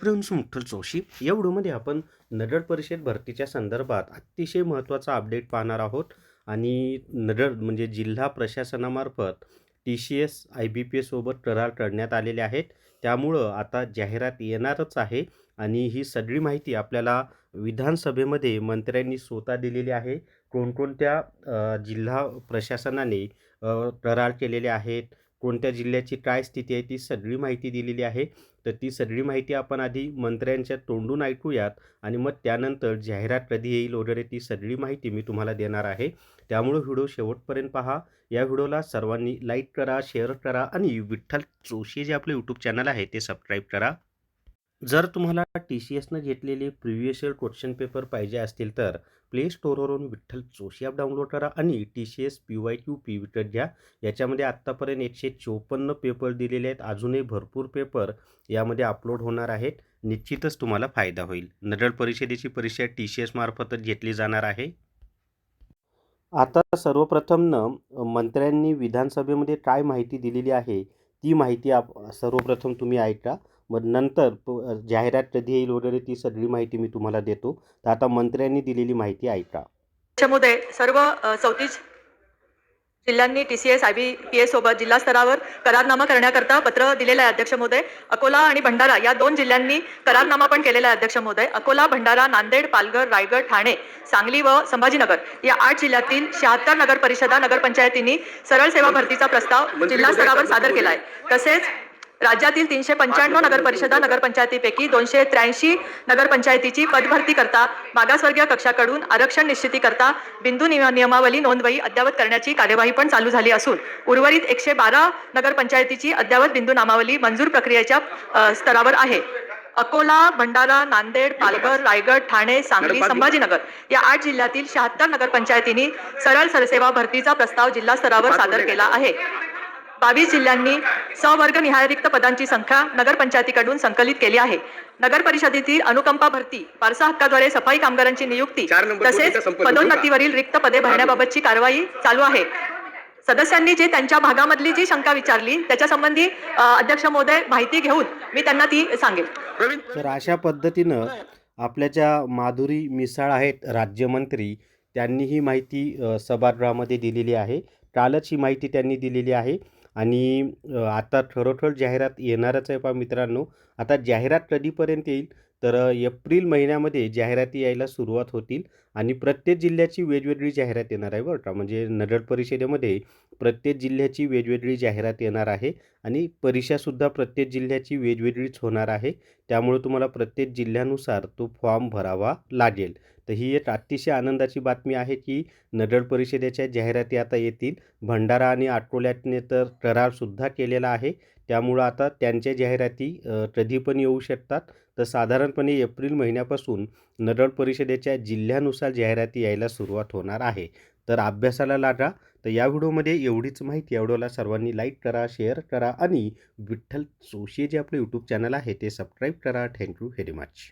Prince मुठ्ठल Joshi या व्हिडिओमध्ये आपण नडर परिषद भरतीच्या संदर्भात अतिशय महत्त्वाचा अपडेट पाहणार आहोत. आणि नडर म्हणजे जिल्हा प्रशासनामार्फत TCS IBPS सोबत करार करण्यात आलेले आहेत. त्यामुळं आता जाहिरात येणारच आहे आणि ही सगळी माहिती आपल्याला विधानसभेमध्ये मंत्र्यांनी स्वतः दिलेली आहे. कोणकोणत्या जिल्हा प्रशासनाने करार केलेले आहेत, कोणत्या जिल्ह्याची काय स्थिती आहे, ती सगळी माहिती दिलेली आहे. तर ती सगळी माहिती आपण आधी मंत्र्यांच्या तोंडून ऐकूयात आणि मग त्यानंतर जाहिरात कधी येईल वगैरे ती सगळी माहिती मी तुम्हाला देणार आहे. त्यामुळे व्हिडिओ शेवटपर्यंत पहा. या व्हिडिओला सर्वांनी लाईक करा, शेअर करा आणि विठ्ठल जोशी जे आपले यूट्यूब चॅनल आहे ते सबस्क्राईब करा. जर तुम्हाला TCSनं घेतलेले प्रिव्हियस इयर क्वेश्चन पेपर पाहिजे असतील तर प्ले स्टोअरवरून विठ्ठल जोशी ॲप डाउनलोड करा आणि TCS PYQ विकत घ्या. याच्यामध्ये आत्तापर्यंत 154 पेपर दिलेले आहेत. अजूनही भरपूर पेपर यामध्ये अपलोड होणार आहेत. निश्चितच तुम्हाला फायदा होईल. नडर परिषदेची परीक्षा TCS मार्फतच घेतली जाणार आहे. आता सर्वप्रथम मंत्र्यांनी विधानसभेमध्ये काय माहिती दिलेली आहे ती माहिती सर्वप्रथम तुम्ही ऐका. मग नंतर जाहिरात कधी येईल वगैरे ती सगळी माहिती मी तुम्हाला देतो. तर आता मंत्र्यांनी दिलेली माहिती ऐका. त्याच्यामध्ये सर्व 34 जिल्ह्यांनी TCS IBPS सोबत जिल्हा स्तरावर करारनामा करण्याकरता पत्र दिलेलं आहे अध्यक्ष महोदय. अकोला आणि भंडारा या 2 जिल्ह्यांनी करारनामा पण केलेला आहे अध्यक्ष महोदय. अकोला, भंडारा, नांदेड, पालघर, रायगड, ठाणे, सांगली व संभाजीनगर या 8 जिल्ह्यातील 76 नगर परिषदा नगरपंचायतींनी सरळ सेवा भरतीचा प्रस्ताव जिल्हा स्तरावर सादर केला आहे. तसेच राज्यातील 395 नगरपरिषदा नगरपंचायतीपैकी 283 नगरपंचायतीची पदभरती करता मागासवर्गीय कक्षाकडून आरक्षण निश्चिती करता बिंदू नियमावली नोंदवही अद्यावत करण्याची कार्यवाही पण चालू झाली असून उर्वरित 112 नगरपंचायतीची अद्यावत बिंदू नामावली मंजूर प्रक्रियेच्या स्तरावर आहे. अकोला, भंडारा, नांदेड, पालघर, रायगड, ठाणे, सांगली, संभाजीनगर या 8 जिल्ह्यातील 76 नगरपंचायतींनी सरळ सरसेवा भरतीचा प्रस्ताव जिल्हा स्तरावर सादर केला आहे. 22 जिल्ह्यांनी सवर्ग निहाय रिक्त पदांची संख्या नगरपंचायतीकडून संकलित केली आहे. नगर परिषदेतील अनुकंपा भरती, वारसा हक्काद्वारे सफाई कामगारांची नियुक्ती तसेच पदोन्नतीवरील रिक्त पदे भरण्याबाबतची कारवाई चालू आहे. सदस्यांनी जे त्यांच्या भागामधली जी शंका विचारली त्याच्या संबंधी अध्यक्ष महोदय माहिती घेऊन मी त्यांना ती सांगेल. तर अशा पद्धतीनं आपल्या ज्या माधुरी मिसाळ आहेत राज्यमंत्री, त्यांनी ही माहिती सभागृहामध्ये दिलेली आहे. कालच ही माहिती त्यांनी दिलेली आहे आणि आता खरोखर जाहिरात येणारच आहे पहा मित्रांनो. आता जाहिरात कधीपर्यंत येईल तर एप्रिल महिन्यामध्ये जाहिराती यायला सुरुवात होतील आणि प्रत्येक जिल्ह्याची वेगवेगळी जाहिरात येणार आहे बरं का. म्हणजे नगर परिषदेमध्ये प्रत्येक जिल्ह्याची वेगवेगळी जाहिरात येणार आहे आणि परीक्षासुद्धा प्रत्येक जिल्ह्याची वेगवेगळीच होणार आहे. त्यामुळे तुम्हाला प्रत्येक जिल्ह्यानुसार तो फॉर्म भरावा लागेल. तर ही एक अतिशय आनंदाची बातमी आहे की नगर परिषदेच्या जाहिराती आता येतील. भंडारा आणि अकोल्याने तर करारसुद्धा केलेला आहे. त्यामुळं आता त्यांच्या जाहिराती कधी पण येऊ शकतात. तर साधारणपणे एप्रिल महिन्यापासून नगर परिषदेच्या जिल्ह्यानुसार जाहिराती यायला सुरुवात होणार आहे. तर अभ्यासाला लागा. तर या व्हिडिओमध्ये एवढीच माहिती. या व्हिडिओला सर्वांनी लाईक करा, शेअर करा आणि विठ्ठल जोशी जे आपले यूट्यूब चॅनल आहे ते सबस्क्राईब करा. Thank you very much.